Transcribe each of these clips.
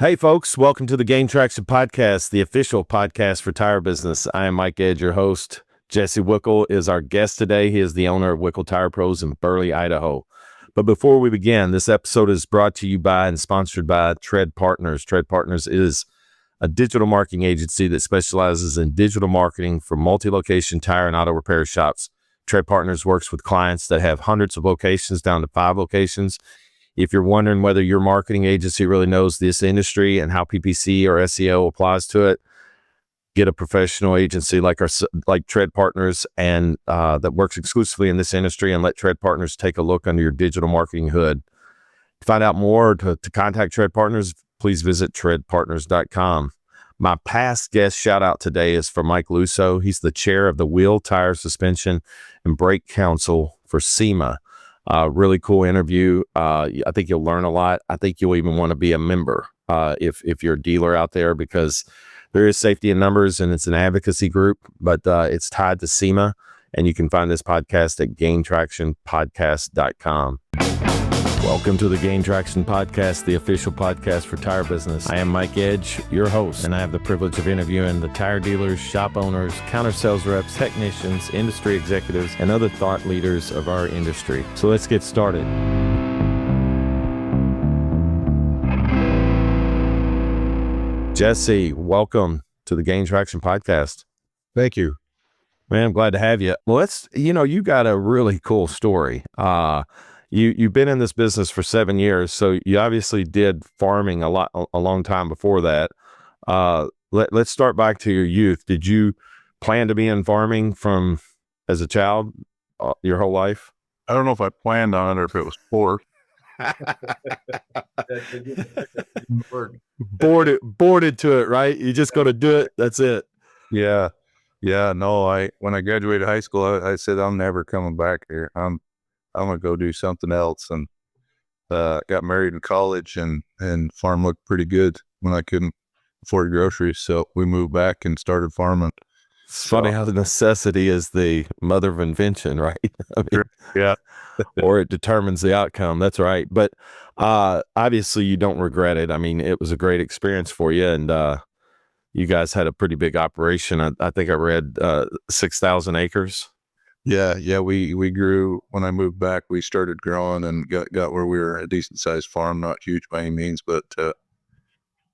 Hey folks, welcome to the Gain Traction Podcast, the official podcast for tire business. I am Mike Edge, your host. Jesse Wickel is our guest today. He is the owner of Wickel Tire Pros in Burley, Idaho. But before we begin, this episode is brought to you by and sponsored by Tread Partners. Tread Partners is a digital marketing agency that specializes in digital marketing for multi-location tire and auto repair shops. Tread Partners works with clients that have hundreds of locations down to 5 locations. If you're wondering whether your marketing agency really knows this industry and how PPC or SEO applies to it, get a professional agency like Tread Partners and that works exclusively in this industry, and let Tread Partners take a look under your digital marketing hood. To find out more, to contact Tread Partners, please visit treadpartners.com. My past guest shout out today is for Mike Lusso. He's the chair of the Wheel, Tire, Suspension, and Brake Council for SEMA. Really cool interview. I think you'll learn a lot. I think you'll even want to be a member if you're a dealer out there, because there is safety in numbers and it's an advocacy group, but it's tied to SEMA, and you can find this podcast at gaintractionpodcast.com. Welcome to the Gain Traction Podcast, the official podcast for tire business. I am Mike Edge, your host, and I have the privilege of interviewing the tire dealers, shop owners, counter sales reps, technicians, industry executives, and other thought leaders of our industry. So let's get started. Jesse, welcome to the Gain Traction Podcast. Thank you. Man, I'm glad to have you. Well, you got a really cool story. You've been in this business for 7 years, so you obviously did farming a long time before that. Let's start back to your youth. Did you plan to be in farming from as a child your whole life? I don't know if I planned on it or if it was forced. Boarded to it, right? You just got to do it. That's it. Yeah. No, when I graduated high school, I said I'm never coming back here. I'm gonna go do something else, and got married in college, and farm looked pretty good when I couldn't afford groceries, so we moved back and started farming. It's funny how the necessity is the mother of invention, right? I mean, yeah. Or it determines the outcome. That's right. But obviously you don't regret it. I mean, it was a great experience for you, and you guys had a pretty big operation. I think I read 6,000 acres. Yeah. We grew when I moved back. We started growing and got where we were a decent sized farm, not huge by any means, but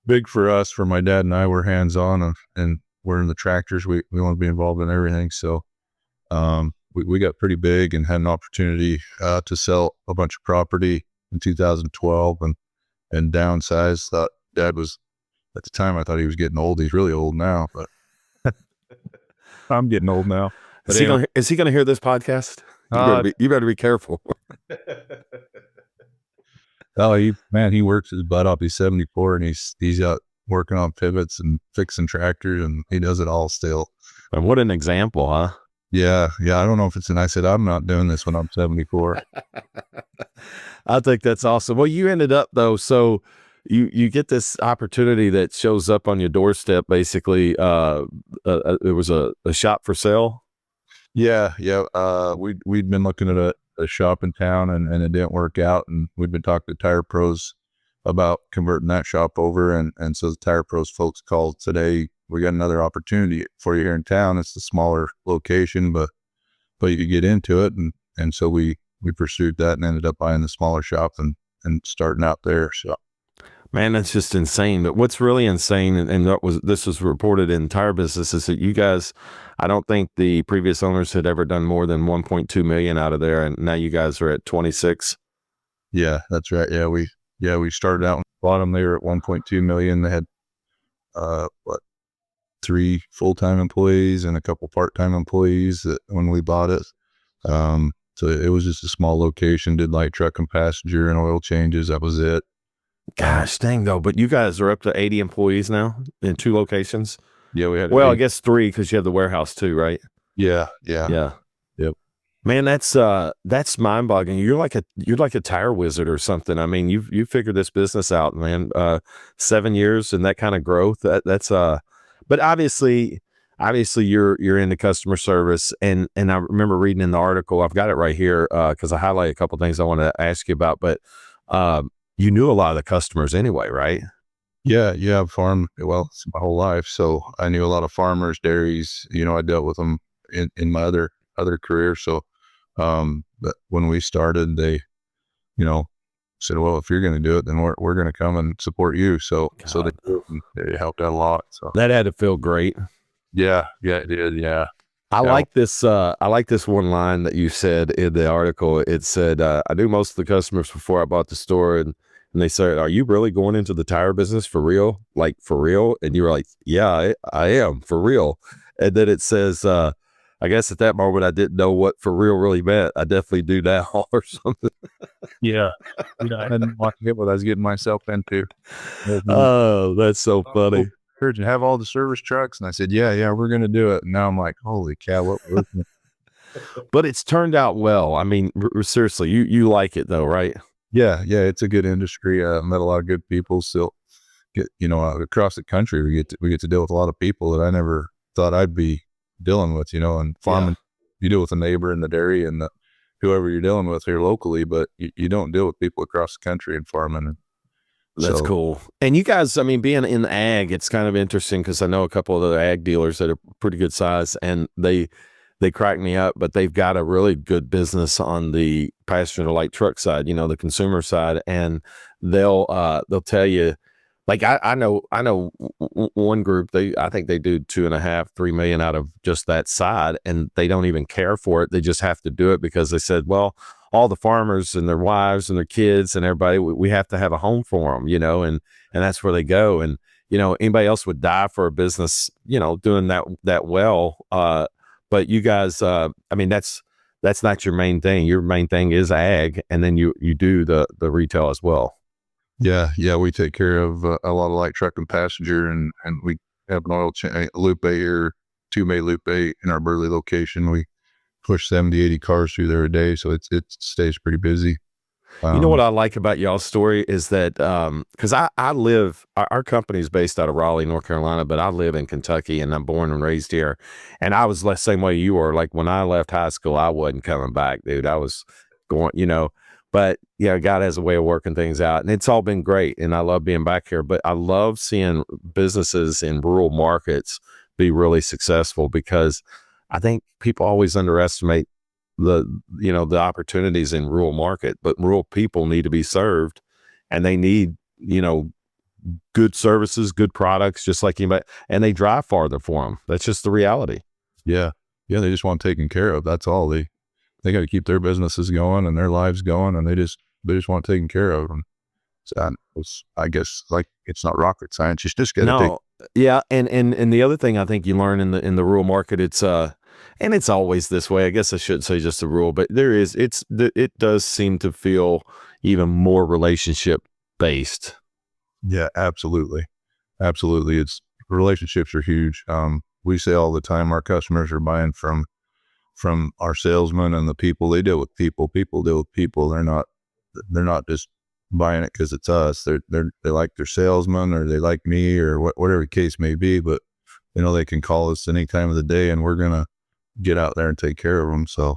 big for us. For my dad and I, we're hands on, and we're in the tractors. We want to be involved in everything. So we got pretty big and had an opportunity to sell a bunch of property in 2012 and downsize. Thought Dad was, at the time I thought he was getting old. He's really old now, but I'm getting old now. Is he going to hear this podcast? You better be careful. He works his butt off. He's 74 and he's out working on pivots and fixing tractors, and he does it all still. And what an example, huh? Yeah. I don't know if I said, I'm not doing this when I'm 74. I think that's awesome. Well, you ended up though. So you get this opportunity that shows up on your doorstep, basically. It was a shop for sale. Yeah. We'd been looking at a shop in town, and it didn't work out. And we'd been talking to Tire Pros about converting that shop over. And so the Tire Pros folks called today. We got another opportunity for you here in town. It's a smaller location, but you could get into it. And so we pursued that and ended up buying the smaller shop and starting out there. So, man, that's just insane. But what's really insane, and this was reported in Tire Business, is that you guys, I don't think the previous owners had ever done more than 1.2 million out of there, and now you guys are at 26. Yeah, that's right. Yeah, we started out bottom. They were at 1.2 million. They had 3 full-time employees and a couple part-time employees when we bought it. So it was just a small location. Did light truck and passenger and oil changes. That was it. Gosh dang though, but you guys are up to 80 employees now in 2 locations. Yeah, we had. Well, I guess 3 because you have the warehouse too, right? Yeah. Yep. Man, that's mind-boggling. You're like a tire wizard or something. I mean, you figured this business out, man. 7 years and that kind of growth. That's but obviously you're into customer service, and I remember reading in the article. I've got it right here because I highlight a couple things I want to ask you about, but. You knew a lot of the customers anyway, right? Yeah, I've farmed, well, it's my whole life. So I knew a lot of farmers, dairies, I dealt with them in my other career. So, but when we started, they, you know, said, well, if you're going to do it, then we're going to come and support you. So they God, did, and they helped out a lot. So that had to feel great. yeah, it did. Yeah. I Yeah. like this. I like this one line that you said in the article. It said, "I knew most of the customers before I bought the store, and they said, 'Are you really going into the tire business for real? Like for real?'" And you were like, "Yeah, I am for real." And then it says, "I guess at that moment I didn't know what for real really meant. I definitely do now," or something. Yeah. I had no idea what I was getting myself into. Oh, that's so funny. Church and have all the service trucks. And I said, yeah, we're going to do it. And now I'm like, holy cow, what we're looking at. But it's turned out well. I mean, seriously, you like it though, right? Yeah, it's a good industry. Met a lot of good people. Still get, across the country, we get to deal with a lot of people that I never thought I'd be dealing with, and Yeah. farming, you deal with the neighbor and the dairy and whoever you're dealing with here locally, but you don't deal with people across the country in farming. And That's so, cool. And you guys, I mean, being in ag, it's kind of interesting because I know a couple of other ag dealers that are pretty good size, and they crack me up, but they've got a really good business on the passenger light truck side, the consumer side, and they'll tell you, like I know one group, I think they do 2.5, 3 million out of just that side, and they don't even care for it. They just have to do it because they said, well, all the farmers and their wives and their kids and everybody, we have to have a home for them, and that's where they go. And anybody else would die for a business, doing that well. But you guys, I mean, that's not your main thing. Your main thing is ag, and then you do the retail as well. yeah, we take care of a lot of light truck and passenger, and we have an oil loop bay here, 2 May loop bay in our Burley location. We push 70, 80 cars through there a day. So it stays pretty busy. You know what I like about y'all's story is that because I live, our company is based out of Raleigh, North Carolina, but I live in Kentucky and I'm born and raised here. And I was the same way you were. Like when I left high school, I wasn't coming back, dude. I was going, but God has a way of working things out, and it's all been great. And I love being back here, but I love seeing businesses in rural markets be really successful because I think people always underestimate the opportunities in rural market, but rural people need to be served, and they need good services, good products, just like anybody, and they drive farther for them. That's just the reality. Yeah. Yeah. They just want taken care of. That's all. They got to keep their businesses going and their lives going, and they just want taken care of. And so I guess like it's not rocket science. You just got to take. No, yeah, and the other thing I think you learn in the rural market, it's and it's always this way. I guess I shouldn't say just a rule, but it does seem to feel even more relationship based. Yeah, absolutely. Absolutely. Relationships are huge. We say all the time, our customers are buying from our salesmen and the people. They deal with people. People deal with people. They're not just buying it because it's us. They like their salesman, or they like me, or whatever the case may be. But they can call us any time of the day, and we're gonna get out there and take care of them. So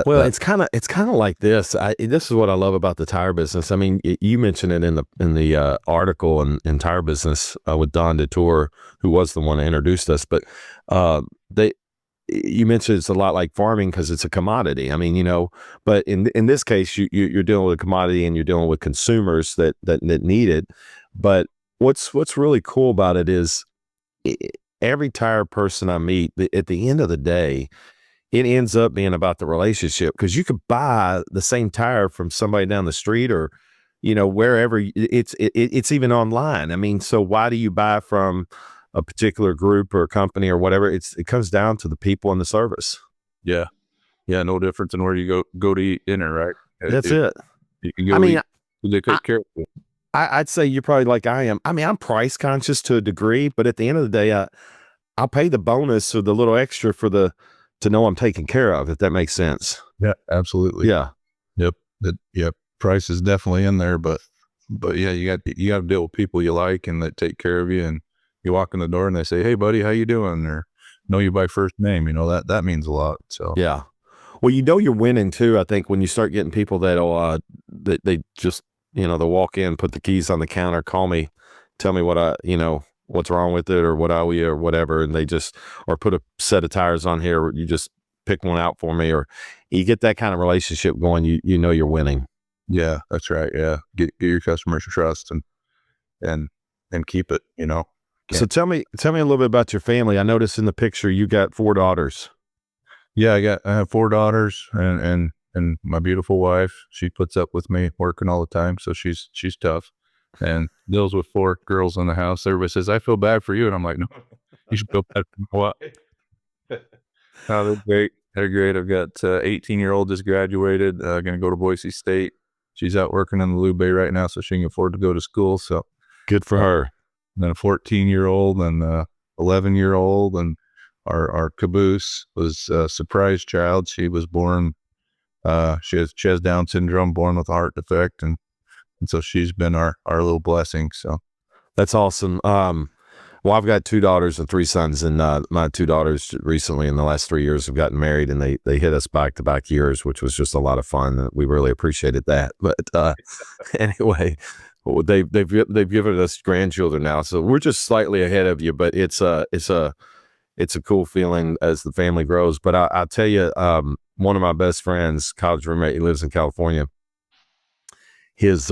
Well, that it's kind of like this. This is what I love about the tire business. I mean, you mentioned it in the article in tire business with Don Detour, who was the one that introduced us. But they you mentioned it's a lot like farming because it's a commodity. I mean, but in this case, you're dealing with a commodity and you're dealing with consumers that need it. But what's really cool about it is e- every tire person I meet, at the end of the day, it ends up being about the relationship because you could buy the same tire from somebody down the street or wherever it's even online. I mean, so why do you buy from a particular group or company or whatever? It comes down to the people and the service. yeah, yeah, no difference in where you go to eat dinner, right? That's it. You can I go mean, eat. They I, take care of you. I'd say you're probably like I am. I mean, I'm price conscious to a degree, but at the end of the day, I'll pay the bonus or the little extra to know I'm taken care of, if that makes sense. Yeah, absolutely. Yeah. Yep. Yep. Price is definitely in there, but yeah, you got to deal with people you like and that take care of you. And you walk in the door and they say, "Hey, buddy, how you doing?" Or know you by first name. That means a lot. So Yeah. Well, you're winning too. I think when you start getting people that'll that they just they'll walk in, put the keys on the counter, call me tell me what's wrong with it or what I we or whatever, and they just or put a set of tires on here. Or you just pick one out for me, or you get that kind of relationship going. You know you're winning. Yeah, that's right. Yeah. Get your customers trust and keep it, you know. So tell me a little bit about your family. I noticed in the picture you got 4 daughters. Yeah, I have 4 daughters and my beautiful wife. She puts up with me working all the time, so she's tough and deals with 4 girls in the house. Everybody says, "I feel bad for you." And I'm like, "No, you should feel bad for what?" No, they're great. They're great. I've got 18-year-old just graduated, going to go to Boise State. She's out working in the Lube Bay right now, so she can afford to go to school. So Good for her. and then a 14-year-old and 11-year-old, and our caboose was a surprise child. She was born. She has Down syndrome, born with a heart defect, and so she's been our little blessing. So That's awesome. Well, I've got 2 daughters and 3 sons, and my 2 daughters recently in the last 3 years have gotten married, and they hit us back to back years, which was just a lot of fun. We really appreciated that. But anyway, they've given us grandchildren now, so we're just slightly ahead of you. But it's a cool feeling as the family grows. But I'll tell you, one of my best friends, college roommate, he lives in California. His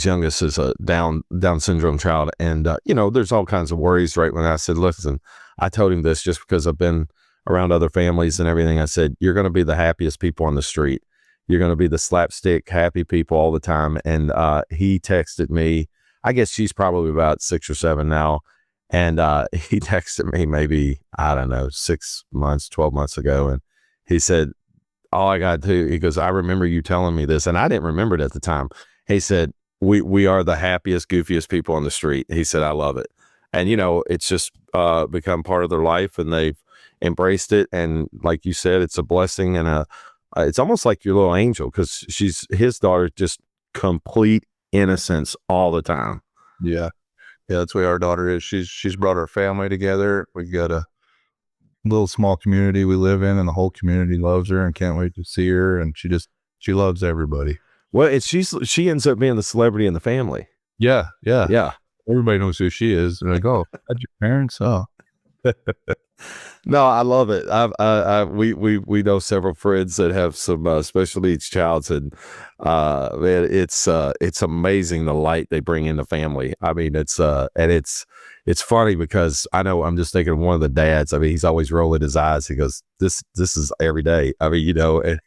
youngest is a Down syndrome child, and there's all kinds of worries. Right when I said, listen, I told him this just because I've been around other families and everything. I said, you're going to be the happiest people on the street. You're going to be the slapstick happy people all the time. And he texted me. I guess she's probably about 6 or 7 now, and he texted me maybe, I don't know, 6 months, 12 months ago, and he said, all I got to do, he goes, I remember you telling me this, and I didn't remember it at the time. He said, we are the happiest, goofiest people on the street. He said, I love it. And, it's just become part of their life, and they've embraced it. And like you said, it's a blessing, and it's almost like your little angel, because his daughter, just complete innocence all the time. yeah, that's the way our daughter is. She's brought our family together. We've got a little small community we live in, and the whole community loves her and can't wait to see her. And she loves everybody. Well, she ends up being the celebrity in the family. Yeah. Yeah. Everybody knows who she is. They're like, oh, that's your parents? Oh. No, I love it. We know several friends that have some special needs childs, and man, it's amazing the light they bring in the family. I mean, it's funny because I know I'm just thinking of one of the dads. I mean, he's always rolling his eyes. He goes, "This is every day." I mean, and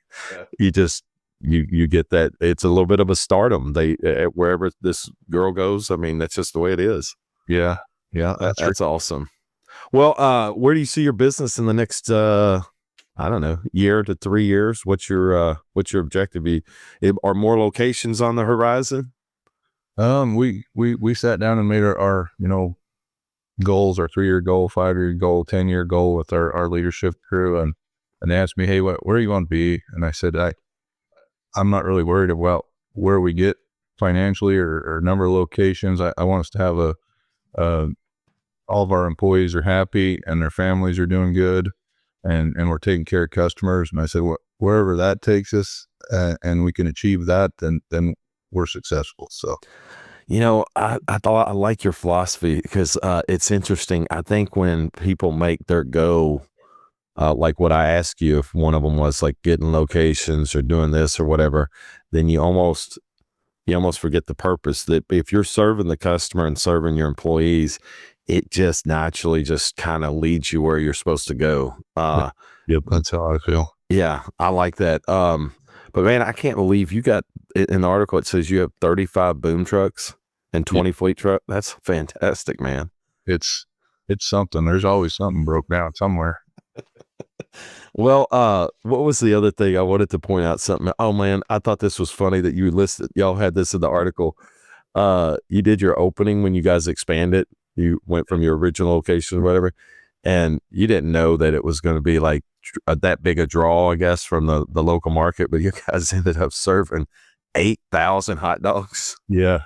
you just you get that. It's a little bit of a stardom. They wherever this girl goes, I mean, that's just the way it is. Yeah, That's awesome. Well, where do you see your business in the next, I don't know, year to 3 years? What's your objective? Are more locations on the horizon? We sat down and made our goals, our 3-year goal, 5-year goal, 10-year goal with our leadership crew, and they asked me, hey, where you want to be? And I said, I'm not really worried about where we get financially or number of locations. I want us to have all of our employees are happy and their families are doing good, and we're taking care of customers. And I said, wherever that takes us, and we can achieve that, then we're successful. So, I thought I like your philosophy, because it's interesting. I think when people make their go, like what I asked you, if one of them was like getting locations or doing this or whatever, then you almost forget the purpose. That if you're serving the customer and serving your employees, it just naturally just kind of leads you where you're supposed to go. Yep, that's how I feel. Yeah, I like that. But man, I can't believe you got in the article. It says you have 35 boom trucks and 20 fleet truck. That's fantastic, man. It's something. There's always something broke down somewhere. Well, what was the other thing I wanted to point out? Something. Oh man, I thought this was funny that you listed. Y'all had this in the article. You did your opening when you guys expanded. You went from your original location or whatever, and you didn't know that it was going to be like that big a draw, I guess, from the local market. But you guys ended up serving 8,000 hot dogs. Yeah.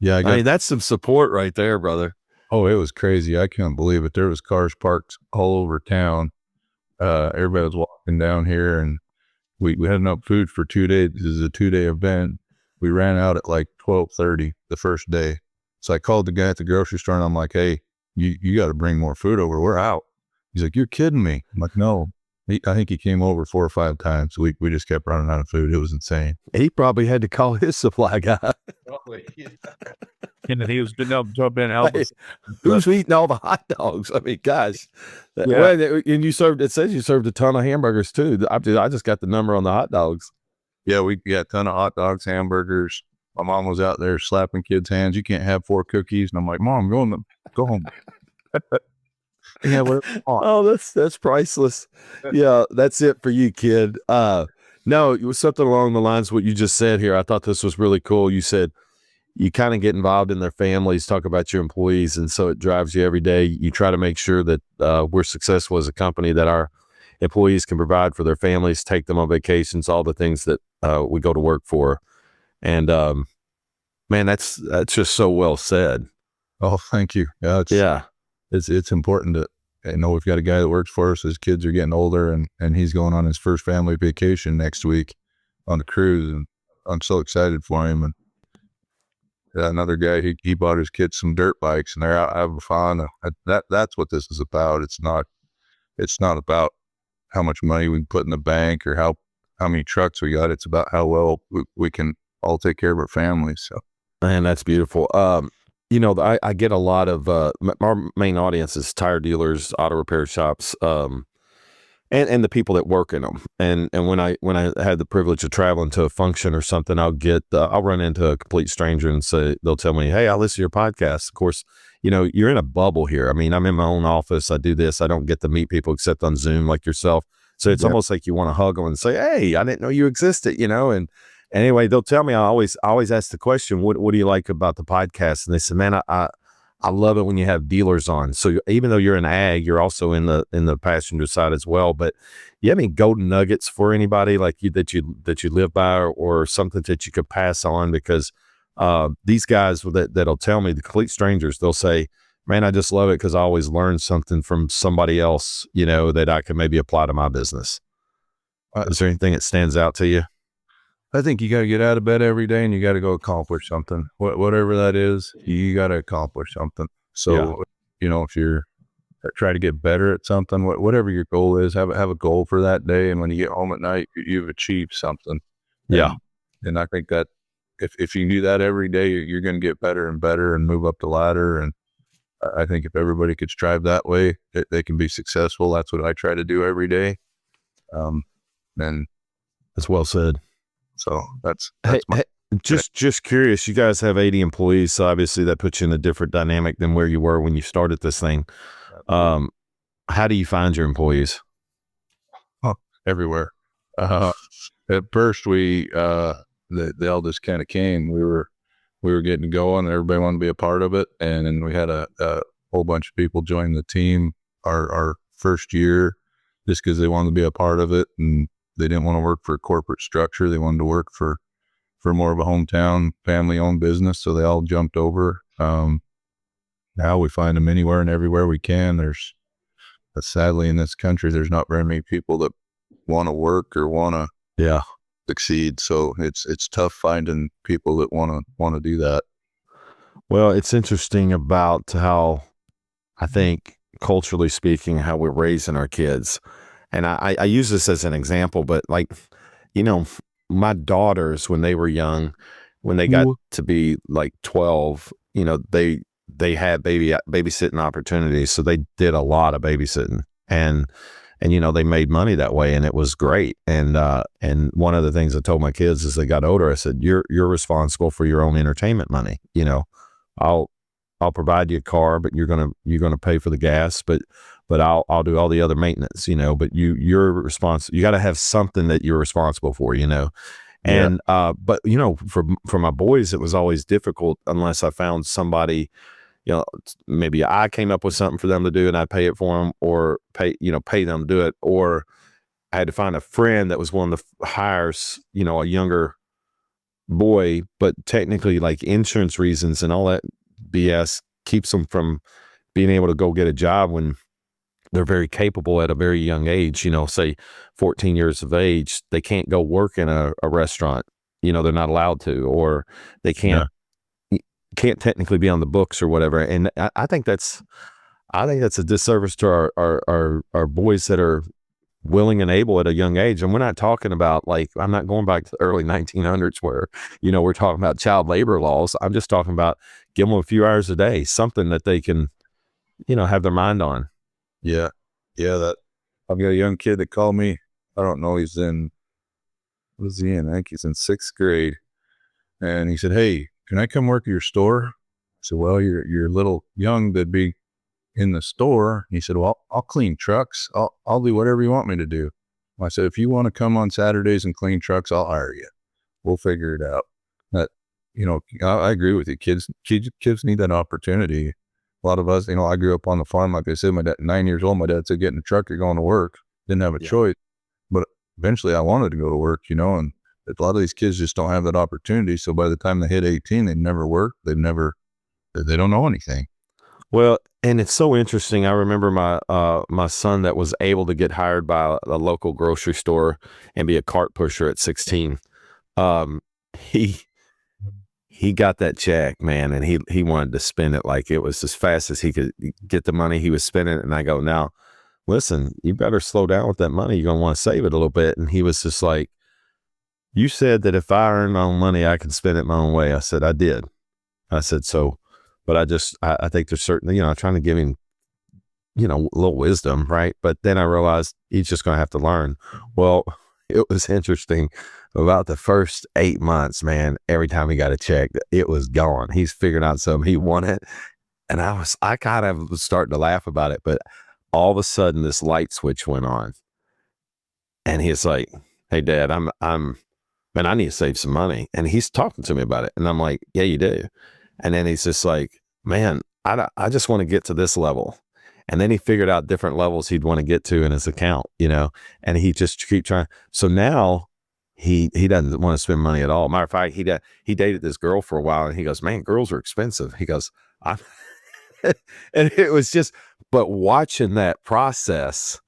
I mean, that's some support right there, brother. Oh, it was crazy. I couldn't believe it. There was cars parked all over town. Everybody was walking down here, and we had enough food for 2 days. This is a 2-day event. We ran out at like 12:30 the first day. So I called the guy at the grocery store and I'm like, hey, you got to bring more food over. We're out. He's like, you're kidding me. I'm like, no. I think he came over 4 or 5 times. We just kept running out of food. It was insane. He probably had to call his supply guy. And he was been able to help Hey, us. who's eating all the hot dogs? I mean, gosh. Yeah. Well, and it says you served a ton of hamburgers too. I just got the number on the hot dogs. Yeah, we got a ton of hot dogs, hamburgers. My mom was out there slapping kids' hands. You can't have 4 cookies. And I'm like, Mom, go home. Yeah, Oh, that's priceless. Yeah, that's it for you, kid. No, it was something along the lines of what you just said here. I thought this was really cool. You said you kind of get involved in their families, talk about your employees, and so it drives you every day. You try to make sure that we're successful as a company, that our employees can provide for their families, take them on vacations, all the things that we go to work for. And man, that's just so well said. Oh, thank you. Yeah, it's important to, we've got a guy that works for us. His kids are getting older, and he's going on his first family vacation next week on a cruise, and I'm so excited for him. And another guy, he bought his kids some dirt bikes, and they're out having fun. That's what this is about. It's not about how much money we put in the bank or how many trucks we got. It's about how well we can all take care of our families. So, man, that's beautiful. I get a lot of our main audience is tire dealers, auto repair shops, and the people that work in them. And when I had the privilege of traveling to a function or something, I'll run into a complete stranger and they'll tell me, hey, I listen to your podcast. Of course, you're in a bubble here. I mean, I'm in my own office. I do this. I don't get to meet people except on Zoom like yourself. So it's almost like you want to hug them and say, hey, I didn't know you existed, and anyway, they'll tell me, I always ask the question, what do you like about the podcast? And they say, man, I love it when you have dealers on. So even though you're in ag, you're also in the passenger side as well. But you have any golden nuggets for anybody like you that you live by, or something that you could pass on? Because these guys that'll tell me, the complete strangers, they'll say, man, I just love it because I always learn something from somebody else, that I can maybe apply to my business. Is there anything that stands out to you? I think you got to get out of bed every day and you got to go accomplish something. Whatever that is, you got to accomplish something. So, if you're try to get better at something, whatever your goal is, have a goal for that day. And when you get home at night, you've achieved something. Yeah. And I think that if you do that every day, you're going to get better and better and move up the ladder. And I think if everybody could strive that way, they can be successful. That's what I try to do every day. And that's well said. So that's just curious. You guys have 80 employees, so obviously that puts you in a different dynamic than where you were when you started this thing. How do you find your employees? Everywhere. At first, the eldest kind of came. We were getting going. Everybody wanted to be a part of it, and then we had a whole bunch of people join the team our first year, just because they wanted to be a part of it, and they didn't want to work for a corporate structure. They wanted to work for more of a hometown family-owned business. So they all jumped over. Now we find them anywhere and everywhere we can. Sadly in this country, there's not very many people that want to work or want to succeed. So it's tough finding people that want to do that. Well, it's interesting about how, I think, culturally speaking, how we're raising our kids. And I use this as an example, but my daughters, when they were young, when they got to be like 12, they had babysitting opportunities. So they did a lot of babysitting, and they made money that way, and it was great. And one of the things I told my kids as they got older, I said, you're responsible for your own entertainment money. I'll provide you a car, but you're gonna pay for the gas, but I'll do all the other maintenance, but you're responsible. You got to have something that you're responsible for, and, but for my boys, it was always difficult unless I found somebody, maybe I came up with something for them to do and I'd pay it for them, or pay them to do it. Or I had to find a friend that was willing to hires, a younger boy, but technically like insurance reasons and all that BS keeps them from being able to go get a job when they're very capable at a very young age, say 14 years of age. They can't go work in a restaurant, they're not allowed to, or they can't, can't technically be on the books or whatever. And I think that's a disservice to our boys that are willing and able at a young age. And we're not talking about, like, I'm not going back to the early 1900s where, we're talking about child labor laws. I'm just talking about give them a few hours a day, something that they can, have their mind on. Yeah. Yeah. I've got a young kid that called me. I don't know. What is he in? I think he's in 6th grade. And he said, "Hey, can I come work at your store?" I said, "Well, you're a little young to be in the store." He said, "Well, I'll clean trucks. I'll do whatever you want me to do." I said, "If you want to come on Saturdays and clean trucks, I'll hire you. We'll figure it out." That, I agree with you. Kids need that opportunity. A lot of us, I grew up on the farm. Like I said, my dad, 9 years old, my dad said, "Get in the truck, you're going to work." Didn't have a choice, but eventually I wanted to go to work, and a lot of these kids just don't have that opportunity. So by the time they hit 18, they've never worked. They don't know anything. Well, and it's so interesting. I remember my son that was able to get hired by a local grocery store and be a cart pusher at 16. He got that check, man, and he wanted to spend it like it was as fast as he could get the money. He was spending it, and I go, "Now, listen, you better slow down with that money. You're gonna want to save it a little bit." And he was just like, "You said that if I earn my own money, I can spend it my own way." I said, "I did." I said, "So, but I think there's certainly, I'm trying to give him, a little wisdom, right?" But then I realized he's just going to have to learn. Well, it was interesting. About the first 8 months, man, every time he got a check, it was gone. He's figured out something he wanted. And I kind of was starting to laugh about it, but all of a sudden this light switch went on and he's like, "Hey, Dad, man, I need to save some money." And he's talking to me about it. And I'm like, "Yeah, you do." And then he's just like, "Man, I just want to get to this level." And then he figured out different levels he'd want to get to in his account, and he just keep trying. So now he doesn't want to spend money at all. Matter of fact, he dated this girl for a while and he goes, "Man, girls are expensive." He goes, "I'm," and it was just, but watching that process,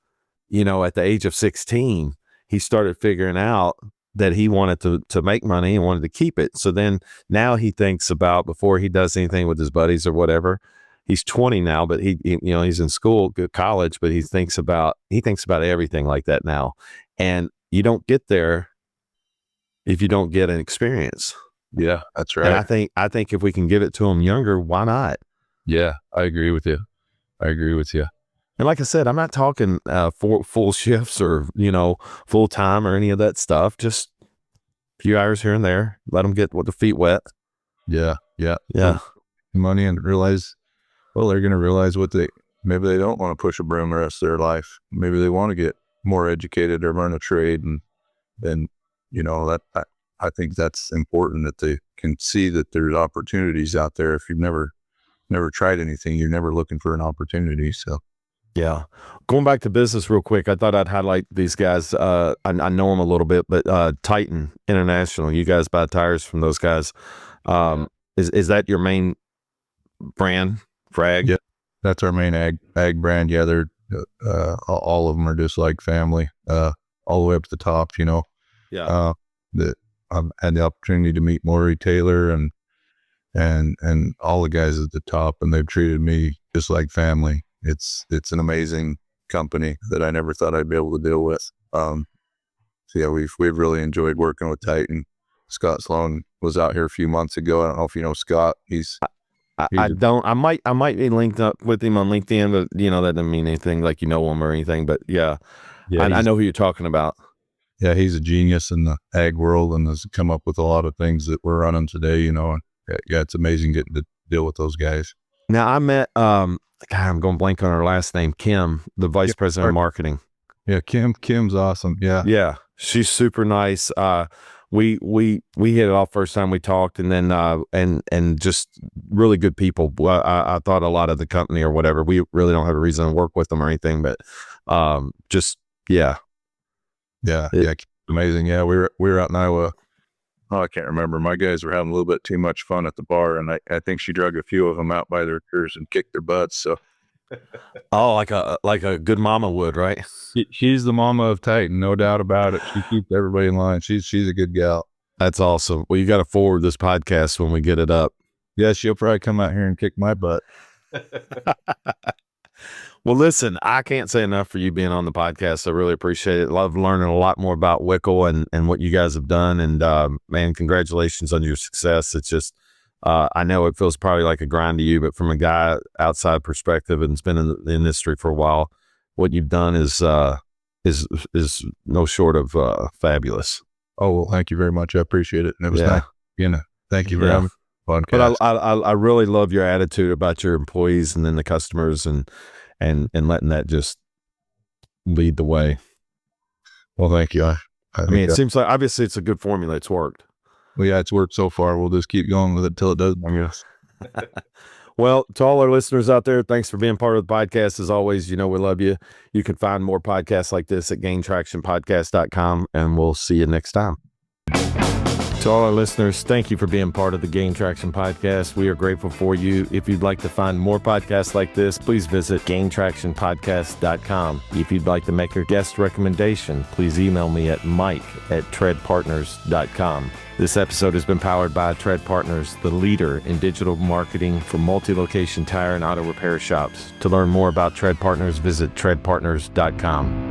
at the age of 16, he started figuring out that he wanted to make money and wanted to keep it. So then now he thinks about, before he does anything with his buddies or whatever, he's 20 now, but he's in school, college, but he thinks about everything like that now. And you don't get there if you don't get an experience. Yeah, that's right. And I think if we can give it to them younger, why not? Yeah, I agree with you. And like I said, I'm not talking full shifts or, full time or any of that stuff. Just a few hours here and there. Let them get the feet wet. Yeah. Yeah. Money and realize, well, they're going to realize maybe they don't want to push a broom the rest of their life. Maybe they want to get more educated or learn a trade. And then, I think that's important, that they can see that there's opportunities out there. If you've never tried anything, you're never looking for an opportunity. So. Yeah. Going back to business real quick, I thought I'd highlight these guys. I know them a little bit, but Titan International, you guys buy tires from those guys. Is that your main brand for ag? Yeah, that's our main ag brand. Yeah, they're all of them are just like family, all the way up to the top. Yeah. I've had the opportunity to meet Maury Taylor and all the guys at the top, and they've treated me just like family. It's an amazing company that I never thought I'd be able to deal with. So yeah, we've really enjoyed working with Titan. Scott Sloan was out here a few months ago. I don't know if you know Scott. I don't. I might be linked up with him on LinkedIn, but that doesn't mean anything. Like him or anything. But yeah, I know who you're talking about. Yeah, he's a genius in the ag world and has come up with a lot of things that we're running today. And yeah, it's amazing getting to deal with those guys. Now I met God, I'm going blank on her last name, Kim, the vice president of marketing. Yeah, Kim's awesome. Yeah, she's super nice. We hit it off first time we talked, and then and just really good people. I thought a lot of the company or whatever. We really don't have a reason to work with them or anything, but just yeah, amazing. Yeah, we were out in Iowa. Oh, I can't remember. My guys were having a little bit too much fun at the bar, and I think she drug a few of them out by their ears and kicked their butts. So, oh, like a good mama would, right? She's the mama of Titan, no doubt about it. She keeps everybody in line. She's a good gal. That's awesome. Well, you got to forward this podcast when we get it up. Yeah, she'll probably come out here and kick my butt. Well, listen, I can't say enough for you being on the podcast. I really appreciate it. Love learning a lot more about Wickel and what you guys have done. And man, congratulations on your success. It's just, I know it feels probably like a grind to you, but from a guy outside perspective and has been in the industry for a while, what you've done is no short of fabulous. Oh, well, thank you very much. I appreciate it. And it was nice, thank you for Yeah. having me on the podcast. But I really love your attitude about your employees and then the customers and letting that just lead the way. Well, thank you. I mean, it seems like obviously it's a good formula. It's worked. Well, yeah, it's worked so far. We'll just keep going with it till it doesn't, I guess. Well, to all our listeners out there, thanks for being part of the podcast. As always, we love you. You can find more podcasts like this at gaintractionpodcast.com, and we'll see you next time. To all our listeners, thank you for being part of the Gain Traction Podcast. We are grateful for you. If you'd like to find more podcasts like this, please visit gaintractionpodcast.com. If you'd like to make a guest recommendation, please email me at mike@treadpartners.com. This episode has been powered by Tread Partners, the leader in digital marketing for multi-location tire and auto repair shops. To learn more about Tread Partners, visit treadpartners.com.